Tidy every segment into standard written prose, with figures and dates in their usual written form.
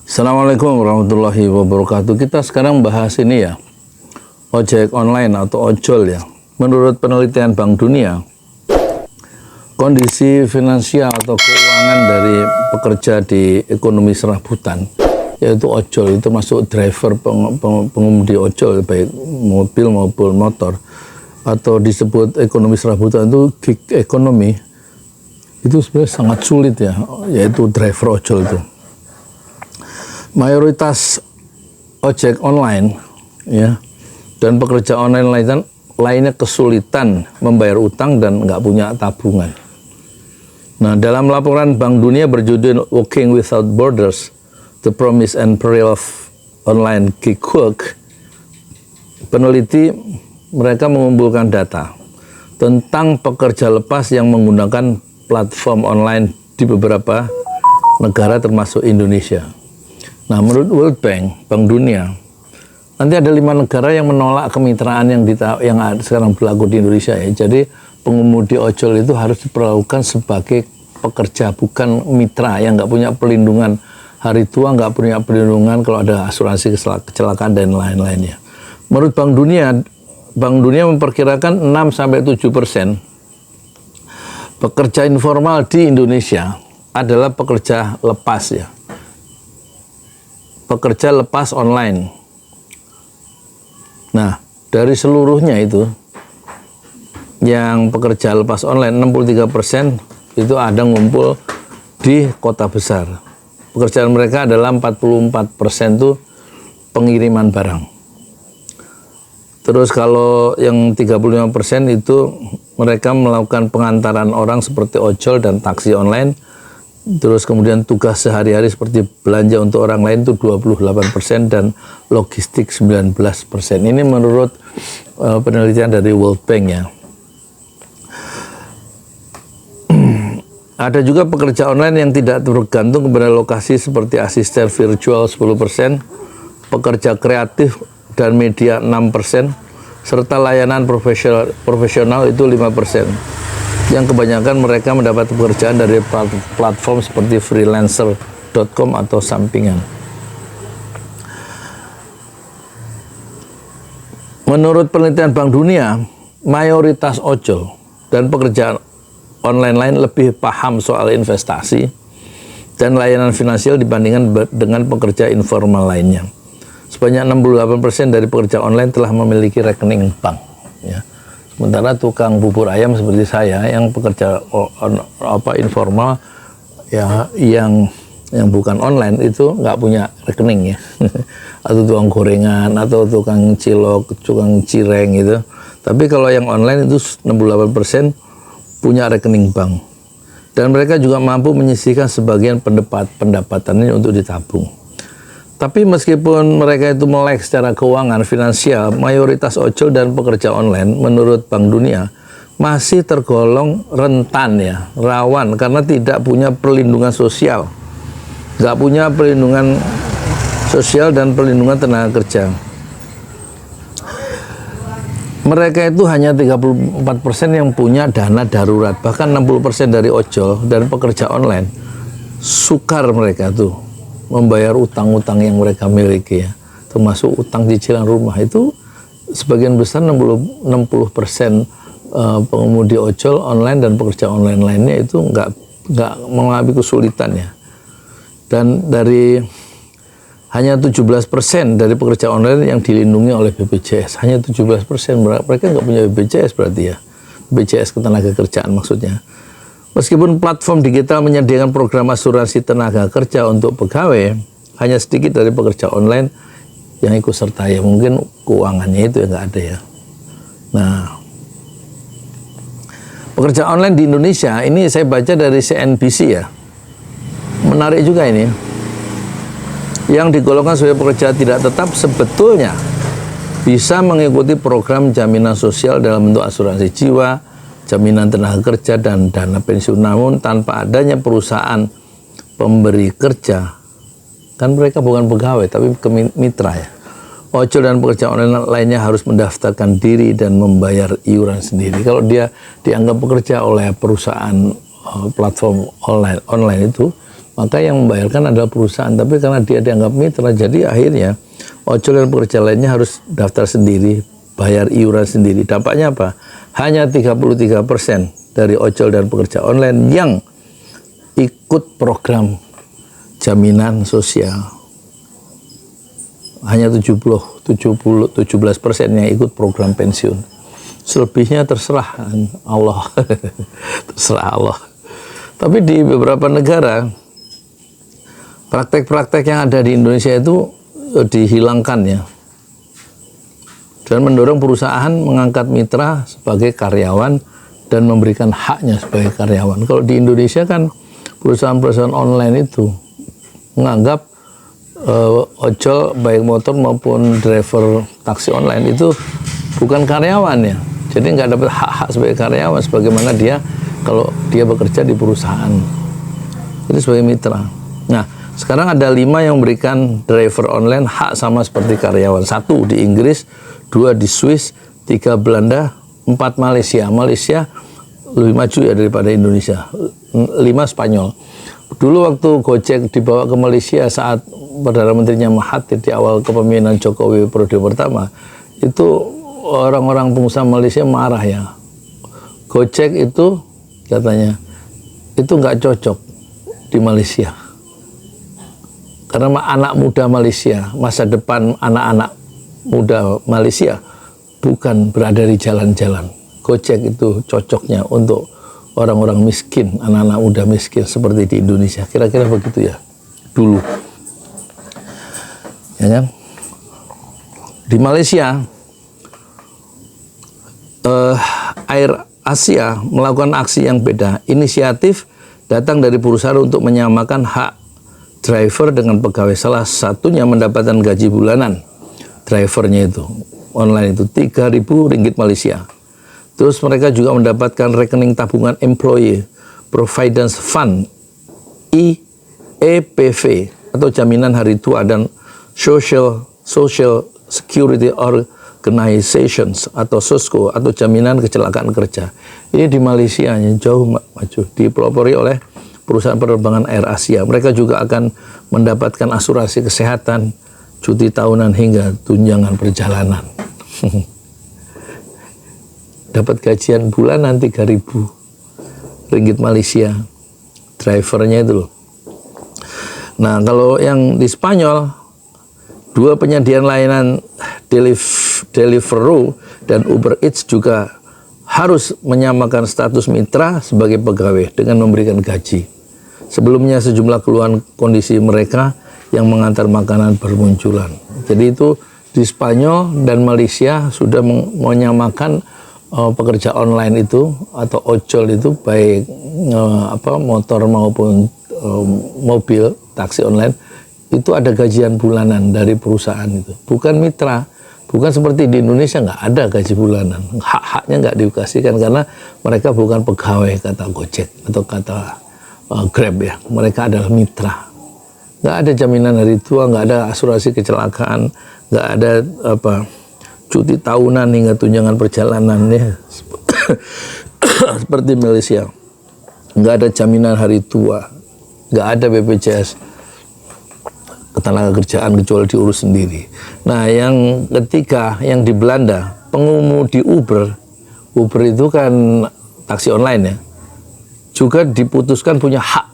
Assalamualaikum warahmatullahi wabarakatuh. Kita sekarang bahas ini ya, ojek online atau ojol ya. Menurut penelitian Bank Dunia, kondisi finansial atau keuangan dari pekerja di ekonomi serabutan, yaitu ojol, itu masuk driver, pengemudi ojol, baik mobil maupun motor, atau disebut ekonomi serabutan itu gig ekonomi, itu sebenarnya sangat sulit ya, yaitu driver ojol itu. Mayoritas ojek online ya dan pekerja online lainnya kesulitan membayar utang dan nggak punya tabungan. Nah, dalam laporan Bank Dunia berjudul Walking Without Borders, The Promise and Peril of Online Gig Work, peneliti mereka mengumpulkan data tentang pekerja lepas yang menggunakan platform online di beberapa negara termasuk Indonesia. Nah, menurut World Bank, Bank Dunia, nanti ada 5 negara yang menolak kemitraan yang sekarang berlaku di Indonesia ya. Jadi pengemudi ojol itu harus diperlakukan sebagai pekerja, bukan mitra yang nggak punya perlindungan hari tua, nggak punya perlindungan kalau ada asuransi kecelakaan dan lain-lainnya. Menurut Bank Dunia memperkirakan 6-7% pekerja informal di Indonesia adalah pekerja lepas ya. Pekerja lepas online. Nah, dari seluruhnya itu, yang pekerja lepas online 63% itu ada ngumpul di kota besar. Pekerjaan mereka adalah 44% itu pengiriman barang. Terus kalau yang 35% itu mereka melakukan pengantaran orang seperti ojol dan taksi online. Terus kemudian tugas sehari-hari seperti belanja untuk orang lain itu 28% dan logistik 19%. Ini menurut penelitian dari World Bank ya. Ada juga pekerja online yang tidak tergantung kepada lokasi seperti asisten virtual 10%, pekerja kreatif dan media 6%, serta layanan profesional itu 5%. Yang kebanyakan mereka mendapat pekerjaan dari platform seperti freelancer.com atau sampingan. Menurut penelitian Bank Dunia, mayoritas ojol dan pekerjaan online lain lebih paham soal investasi dan layanan finansial dibandingkan dengan pekerja informal lainnya. Sebanyak 68% dari pekerja online telah memiliki rekening bank ya. Sementara tukang bubur ayam seperti saya yang pekerja informal ya, yang bukan online itu nggak punya rekening ya. Atau tukang gorengan atau tukang cilok, tukang cireng gitu. Tapi kalau yang online itu 68% punya rekening bank. Dan mereka juga mampu menyisihkan sebagian pendapatannya untuk ditabung. Tapi meskipun mereka itu melek secara keuangan finansial, mayoritas ojol dan pekerja online menurut Bank Dunia masih tergolong rentan ya, rawan karena tidak punya perlindungan sosial. Nggak punya perlindungan sosial dan perlindungan tenaga kerja. Mereka itu hanya 34% yang punya dana darurat, bahkan 60% dari ojol dan pekerja online sukar mereka tuh membayar utang-utang yang mereka miliki ya, termasuk utang cicilan rumah. Itu sebagian besar 60% pengemudi ojol online dan pekerja online lainnya itu nggak mengalami kesulitan ya. Dan dari hanya 17% dari pekerja online yang dilindungi oleh BPJS, hanya 17%. Mereka nggak punya BPJS berarti ya, BPJS ketenagakerjaan maksudnya. Meskipun platform digital menyediakan program asuransi tenaga kerja untuk pegawai, hanya sedikit dari pekerja online yang ikut serta ya, mungkin keuangannya itu yang nggak ada ya. Nah, pekerja online di Indonesia ini saya baca dari CNBC ya, menarik juga ini. Yang digolongkan sebagai pekerja tidak tetap sebetulnya bisa mengikuti program jaminan sosial dalam bentuk asuransi jiwa, jaminan tenaga kerja dan dana pensiun, namun tanpa adanya perusahaan pemberi kerja, kan mereka bukan pegawai tapi mitra ya. Ojol dan pekerja online lainnya harus mendaftarkan diri dan membayar iuran sendiri. Kalau dia dianggap pekerja oleh perusahaan platform online itu, maka yang membayarkan adalah perusahaan. Tapi karena dia dianggap mitra, jadi akhirnya ojol dan pekerja lainnya harus daftar sendiri, bayar iuran sendiri. Dampaknya apa? Hanya 33% dari ojol dan pekerja online yang ikut program jaminan sosial. Hanya 17% yang ikut program pensiun. Selebihnya terserah Allah. Terserah Allah. Tapi di beberapa negara, praktek-praktek yang ada di Indonesia itu dihilangkan ya. Dan mendorong perusahaan mengangkat mitra sebagai karyawan dan memberikan haknya sebagai karyawan. Kalau di Indonesia kan perusahaan-perusahaan online itu menganggap ojol baik motor maupun driver taksi online itu bukan karyawan ya. Jadi nggak dapat hak-hak sebagai karyawan sebagaimana dia kalau dia bekerja di perusahaan. Itu sebagai mitra. Nah, sekarang ada 5 yang memberikan driver online hak sama seperti karyawan. 1 di Inggris, 2 di Swiss, 3 Belanda, 4 Malaysia. Malaysia lebih maju ya daripada Indonesia. 5 Spanyol. Dulu waktu Gojek dibawa ke Malaysia saat Perdana Menterinya Mahathir di awal kepemimpinan Jokowi periode pertama, itu orang-orang pengusaha Malaysia marah ya. Gojek itu katanya itu nggak cocok di Malaysia. Karena anak muda Malaysia, masa depan anak-anak muda Malaysia bukan berada di jalan-jalan. Gojek itu cocoknya untuk orang-orang miskin, anak-anak muda miskin seperti di Indonesia. Kira-kira begitu ya dulu. Ya kan? Di Malaysia, Air Asia melakukan aksi yang beda. Inisiatif datang dari perusahaan untuk menyamakan hak driver dengan pegawai. Salah satunya mendapatkan gaji bulanan. Drivernya itu online itu 3.000 ringgit Malaysia. Terus mereka juga mendapatkan rekening tabungan Employee Providence Fund EPV atau jaminan hari tua dan Social Security Organizations atau SOSCO atau jaminan kecelakaan kerja. Ini di Malaysia yang jauh maju, dipelopori oleh perusahaan penerbangan Air Asia. Mereka juga akan mendapatkan asuransi kesehatan, cuti tahunan hingga tunjangan perjalanan. Dapat gajian bulanan 3.000 ringgit Malaysia, drivernya itu loh. Nah, kalau yang di Spanyol, 2 penyedia layanan Deliveroo dan Uber Eats juga harus menyamakan status mitra sebagai pegawai dengan memberikan gaji. Sebelumnya sejumlah keluhan kondisi mereka yang mengantar makanan bermunculan. Jadi itu di Spanyol dan Malaysia sudah menyamakan pekerja online itu atau ojol itu baik motor maupun mobil taksi online itu ada gajian bulanan dari perusahaan itu, bukan mitra, bukan seperti di Indonesia nggak ada gaji bulanan, hak-haknya nggak dikasihkan karena mereka bukan pegawai kata Gojek atau kata Grab ya, mereka adalah mitra. Nggak ada jaminan hari tua, nggak ada asuransi kecelakaan, nggak ada cuti tahunan hingga tunjangan perjalanan ya. Seperti Malaysia, nggak ada jaminan hari tua, nggak ada BPJS ketenaga kerjaan kecuali diurus sendiri. Nah, yang ketiga yang di Belanda, pengemudi Uber itu kan taksi online ya, juga diputuskan punya hak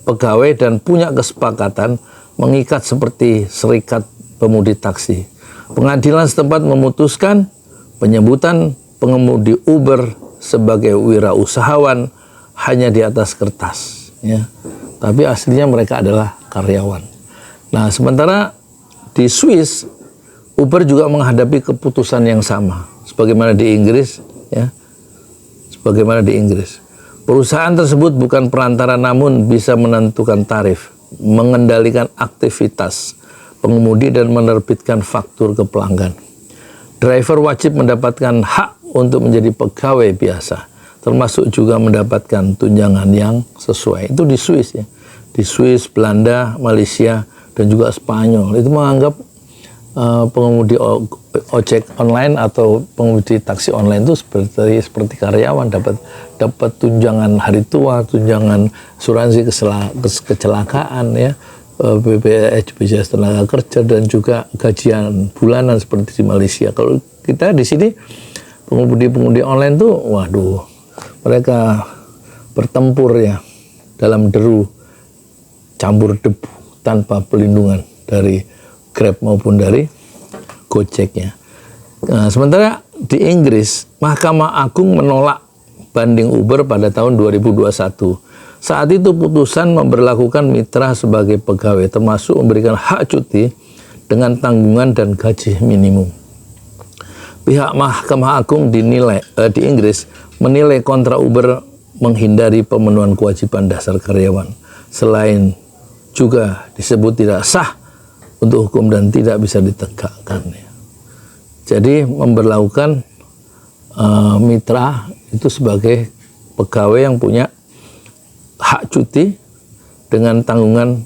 pegawai dan punya kesepakatan mengikat seperti serikat pemudi taksi. Pengadilan setempat memutuskan penyebutan pengemudi Uber sebagai wirausahawan hanya di atas kertas ya. Tapi aslinya mereka adalah karyawan. Nah, sementara di Swiss, Uber juga menghadapi keputusan yang sama, sebagaimana di Inggris, ya, sebagaimana di Inggris. Perusahaan tersebut bukan perantara, namun bisa menentukan tarif, mengendalikan aktivitas pengemudi dan menerbitkan faktur ke pelanggan. Driver wajib mendapatkan hak untuk menjadi pegawai biasa, termasuk juga mendapatkan tunjangan yang sesuai. Itu di Swiss ya, di Swiss, Belanda, Malaysia, dan juga Spanyol itu menganggap pengemudi ojek online atau pengemudi taksi online itu seperti karyawan, dapat tunjangan hari tua, tunjangan asuransi kecelakaan, ya, BPJS tenaga kerja, dan juga gajian bulanan seperti di Malaysia. Kalau kita di sini pengemudi online tuh, waduh, mereka bertempur ya dalam deru campur debu tanpa pelindungan dari Grab maupun dari Gojeknya. Nah, sementara di Inggris, Mahkamah Agung menolak banding Uber pada tahun 2021. Saat itu putusan memberlakukan mitra sebagai pegawai, termasuk memberikan hak cuti dengan tanggungan dan gaji minimum. Pihak Mahkamah Agung di Inggris menilai kontrak Uber menghindari pemenuhan kewajiban dasar karyawan. Selain juga disebut tidak sah untuk hukum dan tidak bisa ditegakkan. Jadi memberlakukan mitra itu sebagai pegawai yang punya hak cuti dengan tanggungan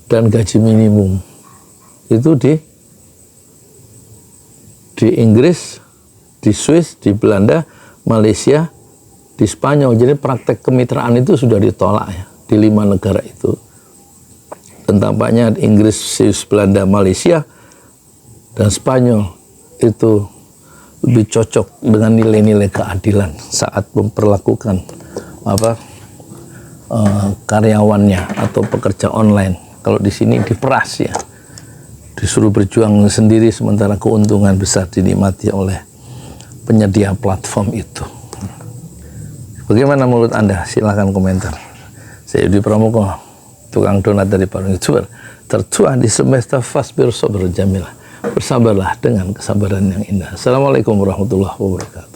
dan gaji minimum. Itu di Inggris, di Swiss, di Belanda, Malaysia, di Spanyol. Jadi praktek kemitraan itu sudah ditolak ya di 5 negara itu. Dan tampaknya Inggris, Swiss, Belanda, Malaysia, dan Spanyol itu lebih cocok dengan nilai-nilai keadilan saat memperlakukan karyawannya atau pekerja online. Kalau di sini diperas ya, disuruh berjuang sendiri sementara keuntungan besar dinikmati oleh penyedia platform itu. Bagaimana menurut Anda? Silahkan komentar. Saya Yudi Pramoko, tukang donat dari para YouTuber tertua di semesta Fasbir Sober Jamilah. Bersabarlah dengan kesabaran yang indah. Assalamualaikum warahmatullahi wabarakatuh.